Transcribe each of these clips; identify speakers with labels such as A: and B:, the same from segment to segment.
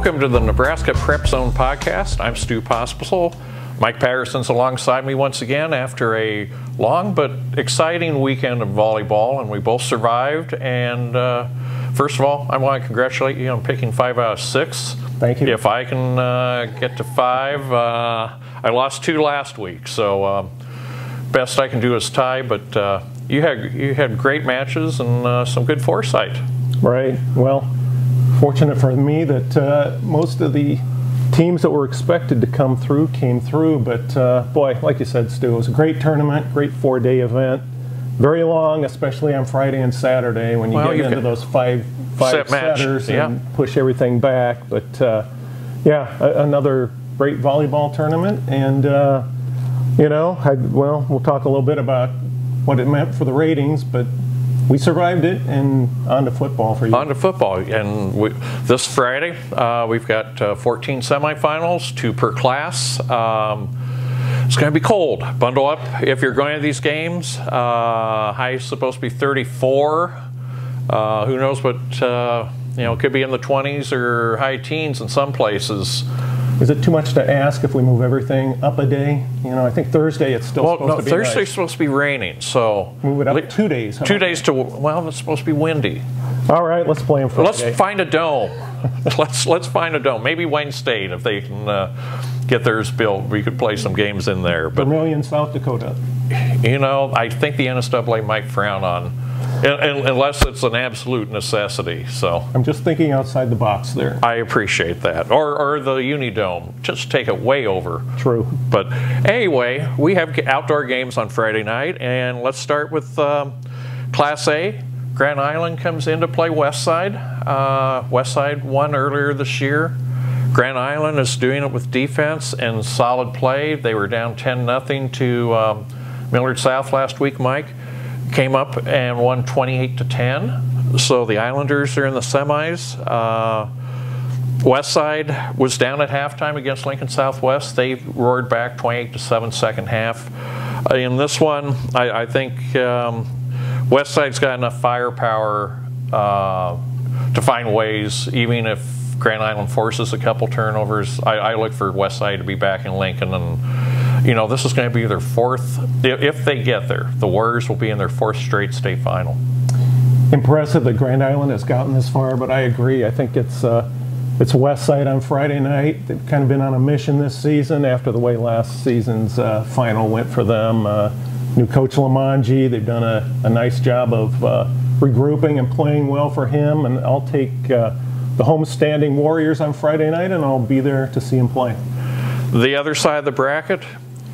A: Welcome to the Nebraska Prep Zone podcast. I'm Stu Pospisil. Mike Patterson's alongside me once again after a long but exciting weekend of volleyball, and we both survived. And first of all, I want to congratulate you on picking 5 out of 6.
B: Thank you.
A: If I can get to 5, I lost 2 last week, so best I can do is tie. But you had great matches and some good foresight.
B: Right. Well, fortunate for me that most of the teams that were expected to come through came through. But boy, like you said, Stu, it was a great tournament, great 4-day event. Very long, especially on Friday and Saturday when you get into those five setters and push everything back. But yeah, another great volleyball tournament. And you know, we'll talk a little bit about what it meant for the ratings, but we survived it, and on to football for you.
A: On to football, and this Friday we've got 14 semifinals, 2 per class. It's going to be cold. Bundle up if you're going to these games. High is supposed to be 34. Who knows what, it could be in the 20s or high teens in some places.
B: Is it too much to ask if we move everything up a day? You know, I think Thursday it's still supposed to be
A: Thursday's
B: nice.
A: Supposed to be raining, so
B: move it up 2 days.
A: 2 days to, well, it's supposed to be windy.
B: All right, let's play them Friday.
A: Let's find a dome. let's find a dome. Maybe Wayne State, if they can get theirs built, we could play some games in there. But
B: Vermillion, South Dakota.
A: You know, I think the NSAA might frown on, unless it's an absolute necessity. So
B: I'm just thinking outside the box there.
A: I appreciate that. Or the Unidome, just take it way over.
B: True.
A: But anyway, we have outdoor games on Friday night, and let's start with Class A. Grand Island comes in to play Westside. Westside won earlier this year. Grand Island is doing it with defense and solid play. They were down 10-0 to Millard South last week, Mike. Came up and won 28-10. So the Islanders are in the semis. Westside was down at halftime against Lincoln Southwest. They roared back 28-7 second half. In this one, I think Westside's got enough firepower to find ways, even if Grand Island forces a couple turnovers. I look for Westside to be back in Lincoln, and this is going to be their 4th, if they get there. The Warriors will be in their 4th straight state final.
B: Impressive that Grand Island has gotten this far, but I agree. I think it's Westside on Friday night. They've kind of been on a mission this season after the way last season's final went for them. New coach Lamanji, they've done a nice job of regrouping and playing well for him, and I'll take the homestanding Warriors on Friday night, and I'll be there to see him play.
A: The other side of the bracket,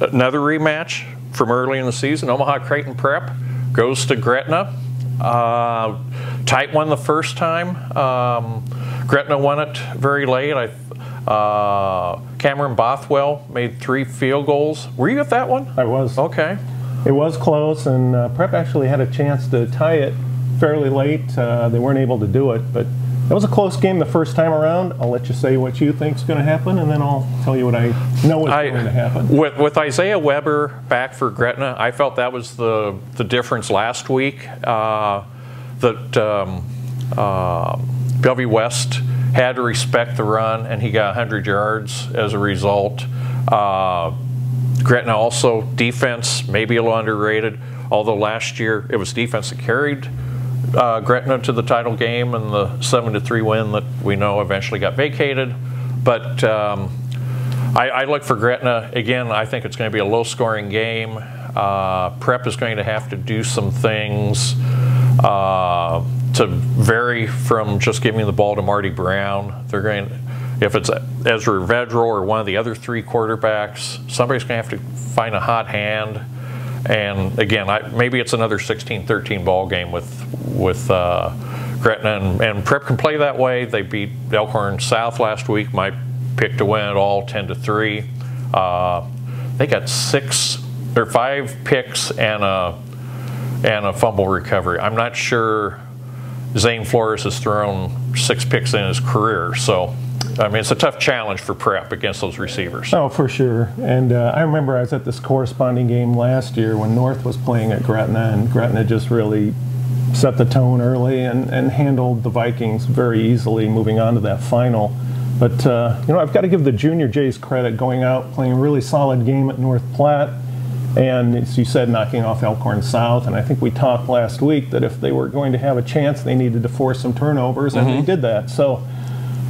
A: another rematch from early in the season. Omaha Creighton Prep goes to Gretna. Tight one the first time. Gretna won it very late. Cameron Bothwell made 3 field goals. Were you at that one?
B: I was.
A: Okay.
B: It was close, and Prep actually had a chance to tie it fairly late. They weren't able to do it, but it was a close game the first time around. I'll let you say what you think is going to happen, and then I'll tell you what I know is going to happen.
A: With Isaiah Weber back for Gretna, I felt that was the difference last week. Bellevue West had to respect the run, and he got 100 yards as a result. Gretna also, defense, maybe a little underrated, although last year it was defense that carried Gretna to the title game and the 7-3 win that we know eventually got vacated. But I look for Gretna. Again, I think it's going to be a low-scoring game. Prep is going to have to do some things to vary from just giving the ball to Marty Brown. They're going to, if it's Ezra Vedro or one of the other 3 quarterbacks, somebody's going to have to find a hot hand. And again, maybe it's another 16-13 ball game with Gretna, and Prep can play that way. They beat Elkhorn South last week. My pick to win it all, 10-3. They got 5 picks and a fumble recovery. I'm not sure Zane Flores has thrown 6 picks in his career, so I mean, it's a tough challenge for Prep against those receivers.
B: Oh, for sure. And I remember I was at this corresponding game last year when North was playing at Gretna, and Gretna just really set the tone early and handled the Vikings very easily moving on to that final. But, you know, I've got to give the Junior Jays credit going out, playing a really solid game at North Platte. And as you said, knocking off Elkhorn South. And I think we talked last week that if they were going to have a chance, they needed to force some turnovers, and they did that. So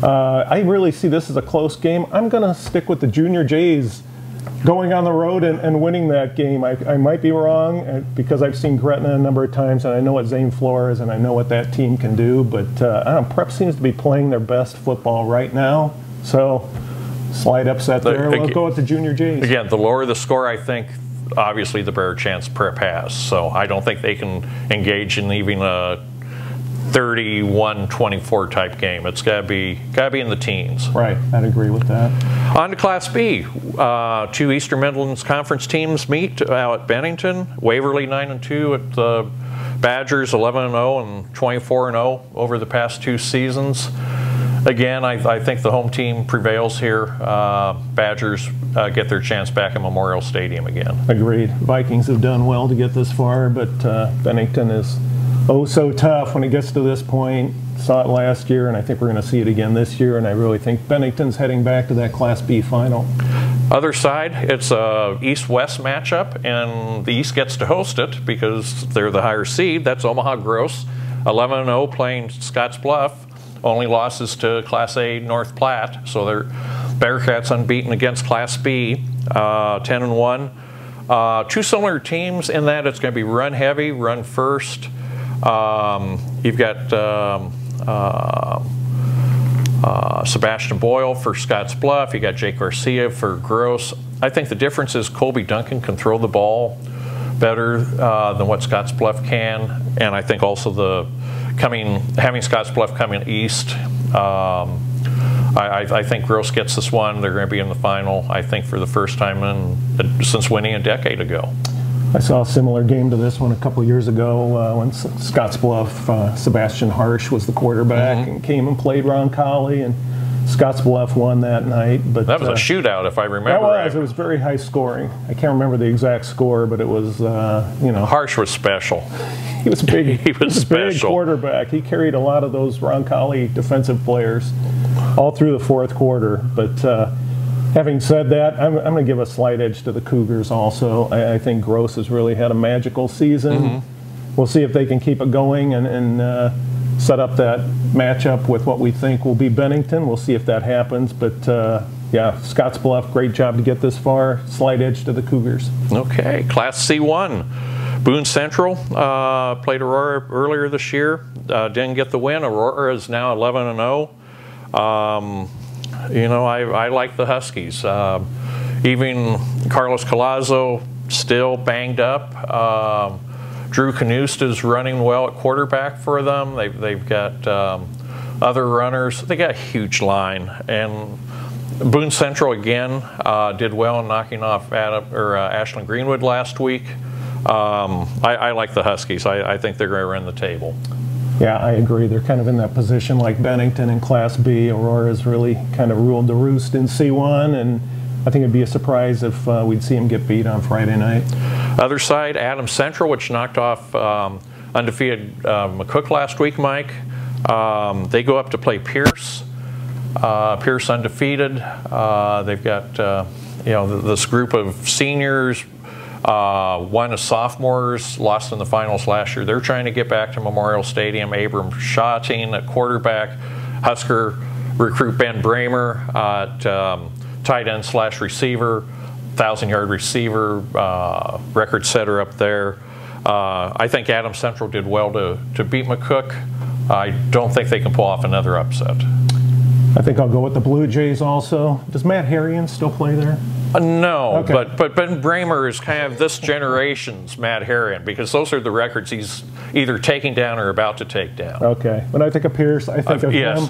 B: I really see this as a close game. I'm going to stick with the Junior Jays going on the road and winning that game. I might be wrong because I've seen Gretna a number of times, and I know what Zane Flores and I know what that team can do. But I don't know, Prep seems to be playing their best football right now. So slight upset there. We'll go with the Junior Jays.
A: Again, the lower the score, I think, obviously the better chance Prep has. So I don't think they can engage in even a 31-24 type game. It's got to be in the teens.
B: Right, I'd agree with that.
A: On to Class B. Two Eastern Midlands Conference teams meet out at Bennington. Waverly 9-2 at the Badgers 11-0 and 24-0 over the past 2 seasons. Again, I think the home team prevails here. Badgers get their chance back at Memorial Stadium again.
B: Agreed. Vikings have done well to get this far, but Bennington is so tough when it gets to this point. Saw it last year, and I think we're going to see it again this year, and I really think Bennington's heading back to that Class B final.
A: Other side, it's a East-West matchup, and the East gets to host it because they're the higher seed. That's Omaha Gross, 11-0 playing Scottsbluff. Only losses to Class A North Platte, so they're Bearcats unbeaten against Class B, 10-1. Two similar teams in that it's going to be run heavy, run first. You've got Sebastian Boyle for Scottsbluff. You got Jake Garcia for Gross. I think the difference is Colby Duncan can throw the ball better than what Scottsbluff can, and I think also having Scottsbluff coming east, I think Gross gets this one. They're going to be in the final, I think, for the first time since winning a decade ago.
B: I saw a similar game to this one a couple years ago when Scottsbluff, Sebastian Harsh was the quarterback and came and played Roncalli, and Scottsbluff won that night. But
A: that was a shootout, if I remember right.
B: It was very high scoring. I can't remember the exact score, but it was, you know.
A: Harsh was special.
B: He was big.
A: He was special.
B: Big quarterback. He carried a lot of those Roncalli defensive players all through the fourth quarter. But having said that, I'm going to give a slight edge to the Cougars also. I think Gross has really had a magical season. We'll see if they can keep it going and set up that matchup with what we think will be Bennington. We'll see if that happens. But, yeah, Scottsbluff, great job to get this far. Slight edge to the Cougars.
A: Okay, Class C1. Boone Central played Aurora earlier this year. Didn't get the win. Aurora is now 11-0. You know, I like the Huskies. Even Carlos Collazo still banged up. Drew Knust is running well at quarterback for them. They've got other runners. They got a huge line. And Boone Central again did well in knocking off Ashland Greenwood last week. I like the Huskies. I think they're going to run the table.
B: Yeah, I agree. They're kind of in that position like Bennington in Class B. Aurora's really kind of ruled the roost in C1, and I think it'd be a surprise if we'd see them get beat on Friday night.
A: Other side, Adams Central, which knocked off undefeated McCook last week, Mike. They go up to play Pierce. Pierce undefeated. They've got you know, this group of seniors. One of sophomores lost in the finals last year. They're trying to get back to Memorial Stadium. Abram Shotting at quarterback. Husker recruit Ben Bramer at tight end / receiver. 1,000-yard receiver, record setter up there. I think Adams Central did well to beat McCook. I don't think they can pull off another upset.
B: I think I'll go with the Blue Jays also. Does Matt Harrion still play there?
A: No,
B: okay.
A: but Ben Bramer is kind of this generation's Matt Harrion, because those are the records he's either taking down or about to take down.
B: Okay. When I think of Pierce, I think of him.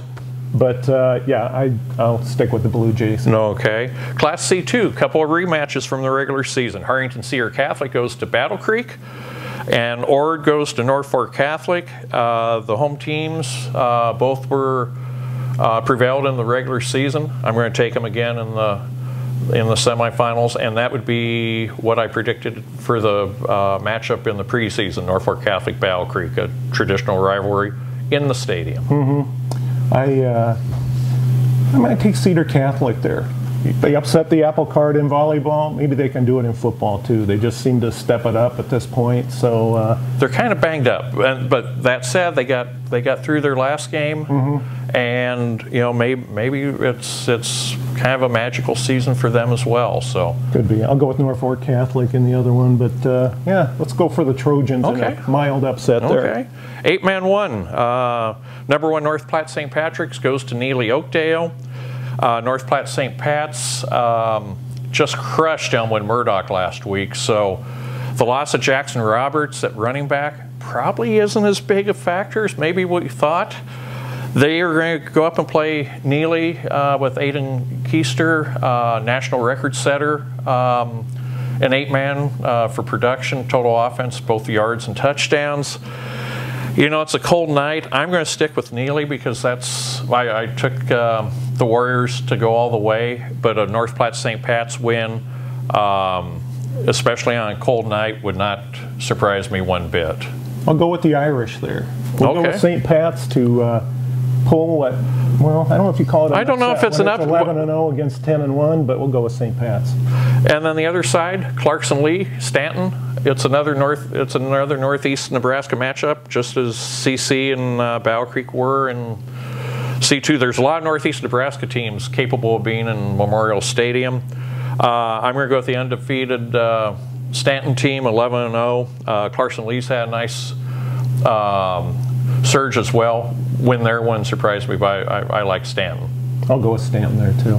B: But, yeah, I'll stick with the Blue Jays.
A: Okay. Class C2, couple of rematches from the regular season. Harrington Cedar Catholic goes to Battle Creek, and Ord goes to North Fork Catholic. The home teams both were prevailed in the regular season. I'm going to take them again in the semifinals, and that would be what I predicted for the matchup in the preseason, Norfolk Catholic Battle Creek, a traditional rivalry in the stadium.
B: I'm going to take Cedar Catholic there. They upset the apple cart in volleyball. Maybe they can do it in football too. They just seem to step it up at this point. So
A: they're kind of banged up, but that said, they got through their last game, and maybe it's kind of a magical season for them as well. So
B: could be. I'll go with Norfolk Catholic in the other one, but yeah, let's go for the Trojans in a mild upset there.
A: Okay, 8-man one. Number 1 North Platte St. Patrick's goes to Neely Oakdale. North Platte St. Pat's just crushed Elmwood Murdoch last week, so the loss of Jackson Roberts at running back probably isn't as big a factor as maybe what you thought. They are going to go up and play Neely with Aiden Keister, national record setter, an 8-man for production, total offense, both yards and touchdowns. It's a cold night. I'm going to stick with Neely because that's why I took the Warriors to go all the way. But a North Platte St. Pat's win, especially on a cold night, would not surprise me one bit.
B: I'll go with the Irish there. We'll go with St. Pat's to pull what? Well, I don't know if you call it.
A: I don't know if it's enough.
B: 11-0 against 10-1, but we'll go with St. Pat's.
A: And then the other side, Clarkson-Lee, Stanton. It's another Northeast Nebraska matchup, just as CC and Bow Creek were in C2. There's a lot of Northeast Nebraska teams capable of being in Memorial Stadium. I'm going to go with the undefeated Stanton team, 11-0. Clarkson-Lee's had a nice surge as well. Win their one surprised me, but I like Stanton.
B: I'll go with Stanton there too.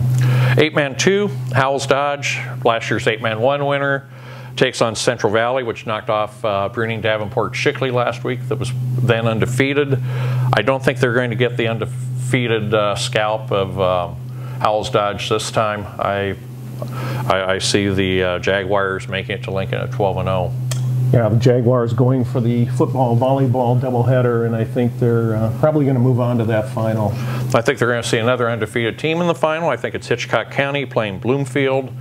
A: 8-man 2, Howells Dodge, last year's 8-man 1 winner, takes on Central Valley, which knocked off Bruning Davenport Shickley last week, that was then undefeated. I don't think they're going to get the undefeated scalp of Howells Dodge this time. I see the Jaguars making it to Lincoln at 12-0.
B: Yeah, the Jaguars going for the football-volleyball doubleheader, and I think they're probably going to move on to that final.
A: I think they're going to see another undefeated team in the final. I think it's Hitchcock County playing Bloomfield.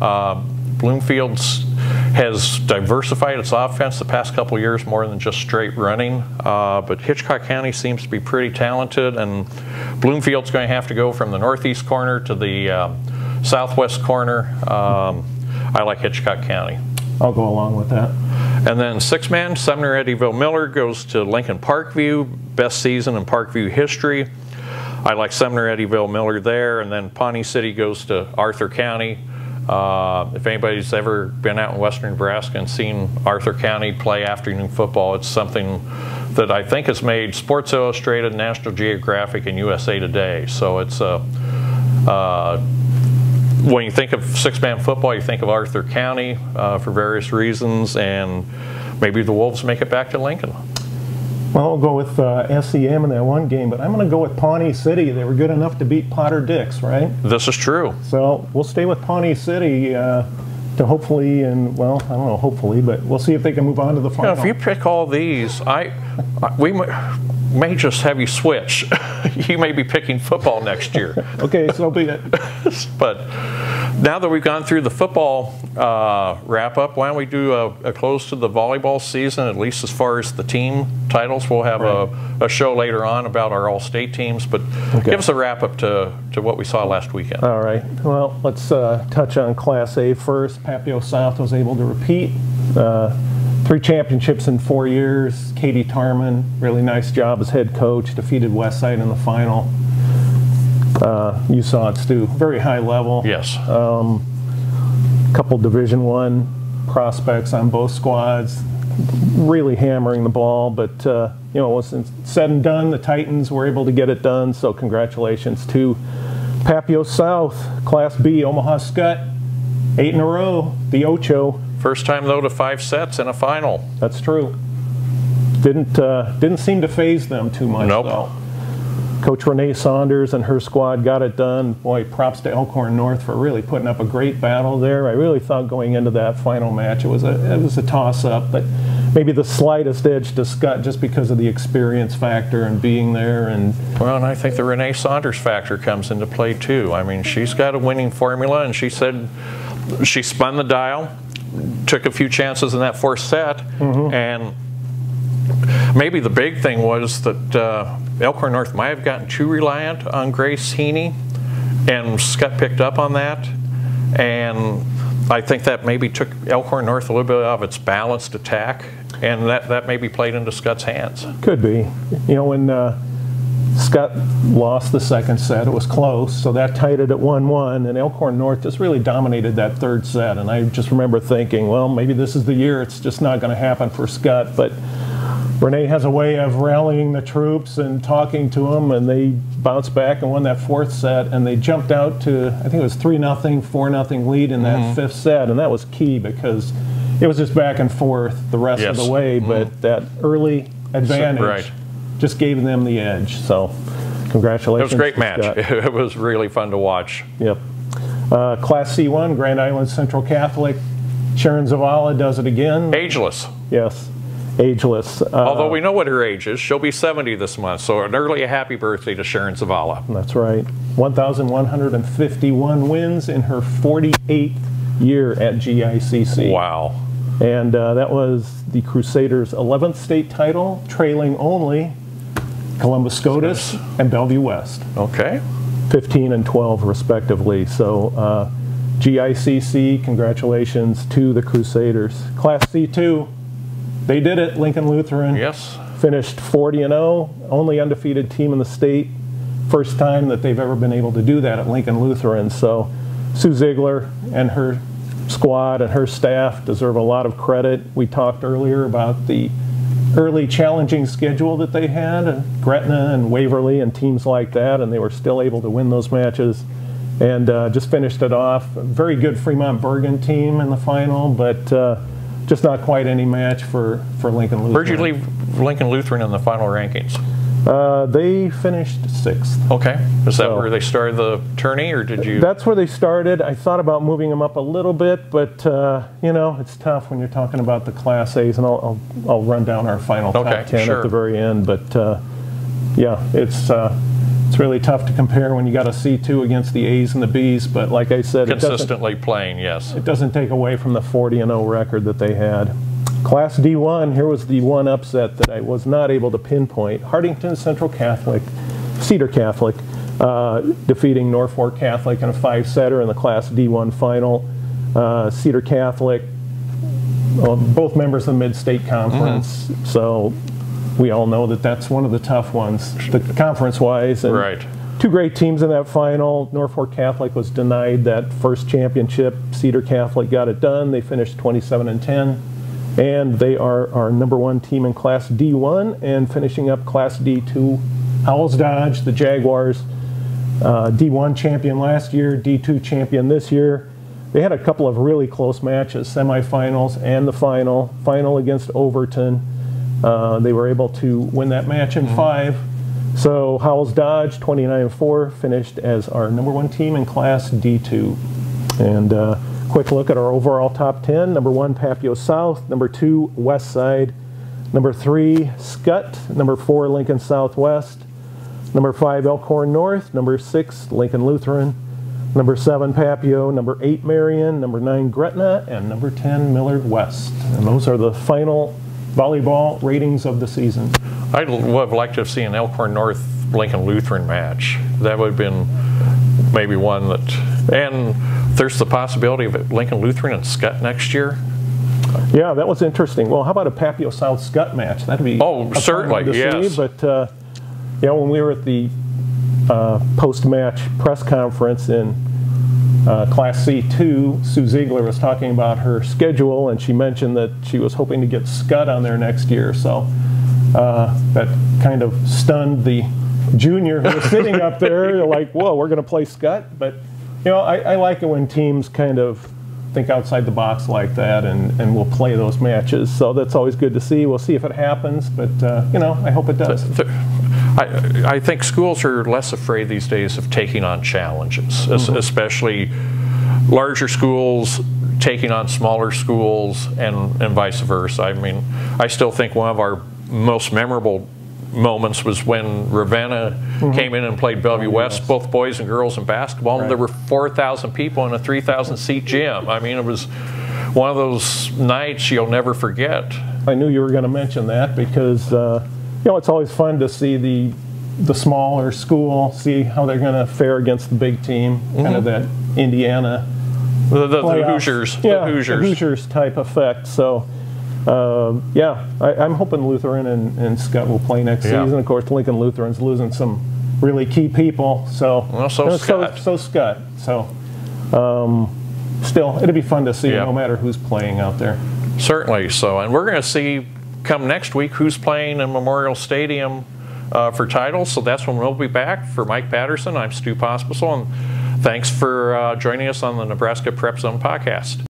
A: Bloomfield has diversified its offense the past couple of years more than just straight running, but Hitchcock County seems to be pretty talented, and Bloomfield's going to have to go from the northeast corner to the southwest corner. I like Hitchcock County.
B: I'll go along with that.
A: And then 6-man, Sumner Eddyville Miller goes to Lincoln Parkview, best season in Parkview history. I like Sumner Eddyville Miller there, and then Pawnee City goes to Arthur County. If anybody's ever been out in western Nebraska and seen Arthur County play afternoon football, it's something that I think has made Sports Illustrated, National Geographic, and USA Today. So it's when you think of 6-man football, you think of Arthur County for various reasons, and maybe the Wolves make it back to Lincoln.
B: Well, I'll go with SEM in that one game, but I'm going to go with Pawnee City. They were good enough to beat Potter Dix, right?
A: This is true.
B: So we'll stay with Pawnee City to hopefully, and well, I don't know, hopefully, but we'll see if they can move on to the final.
A: If you pick all these, we may just have you switch. You may be picking football next year.
B: Okay, so be it.
A: But now that we've gone through the football wrap-up, why don't we do a close to the volleyball season, at least as far as the team titles. We'll have a show later on about our all-state teams, but give us a wrap-up to what we saw last weekend.
B: All right. Well, let's touch on Class A first. Papio South was able to repeat. 3 championships in 4 years. Katie Tarman, really nice job as head coach, defeated Westside in the final. You saw it, Stu. Very high level.
A: Yes.
B: Couple Division I prospects on both squads, really hammering the ball. But once it's said and done, the Titans were able to get it done. So congratulations to Papio South, Class B, Omaha Skutt, 8 in a row, the Ocho.
A: First time though to 5 sets in a final.
B: That's true. Didn't seem to faze them too much.
A: Nope.
B: Though. Coach Renee Saunders and her squad got it done. Boy, props to Elkhorn North for really putting up a great battle there. I really thought going into that final match it was a toss-up, but maybe the slightest edge to Skutt just because of the experience factor and being there. And
A: I think the Renee Saunders factor comes into play too. I mean, she's got a winning formula, and she said she spun the dial, took a few chances in that 4th set, and maybe the big thing was that Elkhorn North might have gotten too reliant on Grace Heaney, And Scott picked up on that, and I think that maybe took Elkhorn North a little bit of its balanced attack, and that maybe played into Scott's hands.
B: Could be. You know, when Scott lost the second set, it was close, so that tied it at 1-1, and Elkhorn North just really dominated that third set. And I just remember thinking, well, maybe this is the year. It's just not going to happen for Scott. But Renee has a way of rallying the troops and talking to them, and they bounced back and won that fourth set, and they jumped out to, I think it was 3-0, 4-0 lead in that fifth set, and that was key because it was just back and forth the rest of the way, but that early advantage just gave them the edge. So congratulations.
A: It was a great match. It was really fun to watch.
B: Yep. Class C1, Grand Island Central Catholic. Sharon Zavala does it again.
A: Ageless.
B: Yes. Ageless.
A: Although we know what her age is. She'll be 70 this month, so an early happy birthday to Sharon Zavala.
B: That's right. 1,151 wins in her 48th year at GICC.
A: Wow.
B: And that was the Crusaders' 11th state title, trailing only Columbus SCOTUS and Bellevue West.
A: Okay.
B: 15 and 12 respectively. So GICC, congratulations to the Crusaders. Class C2, they did it. Lincoln Lutheran finished 40-0, only undefeated team in the state. First time that they've ever been able to do that at Lincoln Lutheran. So Sue Ziegler and her squad and her staff deserve a lot of credit. We talked earlier about the early challenging schedule that they had, Gretna and Waverly and teams like that, and they were still able to win those matches and just finished it off. A very good Fremont-Bergen team in the final, but just not quite any match for Lincoln Lutheran.
A: Where'd you leave Lincoln Lutheran in the final rankings?
B: They finished 6th.
A: Okay. Is that where they started the tourney, or did you?
B: That's where they started. I thought about moving them up a little bit, but you know, it's tough when you're talking about the Class A's, and I'll run down our final top 10 at the very end. But yeah, it's really tough to compare when you got a C2 against the A's and the B's. But like I said,
A: consistently playing, yes.
B: It doesn't take away from the 40-0 record that they had. Class D1, here was the one upset that I was not able to pinpoint. Hartington Central Catholic, Cedar Catholic, defeating Norfolk Catholic in a 5-setter in the Class D1 final. Cedar Catholic, both members of the Mid-State Conference, so we all know that that's one of the tough ones, the conference-wise. And two great teams in that final. Norfolk Catholic was denied that first championship. Cedar Catholic got it done. They finished 27-10. And they are our #1 team in Class D1, and finishing up Class D2, Howells Dodge, the Jaguars, D1 champion last year, D2 champion this year. They had a couple of really close matches, semifinals and the final against Overton. They were able to win that match in 5. So Howells Dodge, 29-4, finished as our #1 team in Class D2. And quick look at our overall top 10. #1, Papio South. #2, West Side. #3, Skutt. #4, Lincoln Southwest. #5, Elkhorn North. #6, Lincoln Lutheran. #7, Papio. #8, Marion. #9, Gretna. And #10, Millard West. And those are the final volleyball ratings of the season.
A: I would have liked to have seen an Elkhorn North Lincoln Lutheran match. That would have been maybe one that, and there's the possibility of Lincoln Lutheran and Skutt next year.
B: Yeah, that was interesting. Well, how about a Papio South Skutt match? That'd be
A: certainly, yes.
B: See. But you know, when we were at the post-match press conference in Class C2, Sue Ziegler was talking about her schedule, and she mentioned that she was hoping to get Skutt on there next year. So that kind of stunned the junior who was sitting up there, like, whoa, we're going to play Skutt. But you know, I like it when teams kind of think outside the box like that, and will play those matches. So that's always good to see. We'll see if it happens, but you know, I hope it does.
A: I think schools are less afraid these days of taking on challenges, especially larger schools taking on smaller schools, and vice versa. I mean, I still think one of our most memorable moments was when Ravenna came in and played Bellevue West, both boys and girls in basketball, and there were 4,000 people in a 3,000-seat gym. I mean, it was one of those nights you'll never forget.
B: I knew you were going to mention that because you know, it's always fun to see the the smaller school, see how they're going to fare against the big team, kind of that Indiana
A: the Hoosiers,
B: yeah,
A: the
B: Hoosiers type effect. So, yeah, I'm hoping Lutheran and Scott will play next season. Of course, Lincoln Lutheran's losing some really key people. So,
A: well, so Scott.
B: So Scott. So, still, it'll be fun to see no matter who's playing out there.
A: Certainly. So, and we're going to see come next week who's playing in Memorial Stadium for titles. So that's when we'll be back. For Mike Patterson, I'm Stu Pospisil, and thanks for joining us on the Nebraska Prep Zone podcast.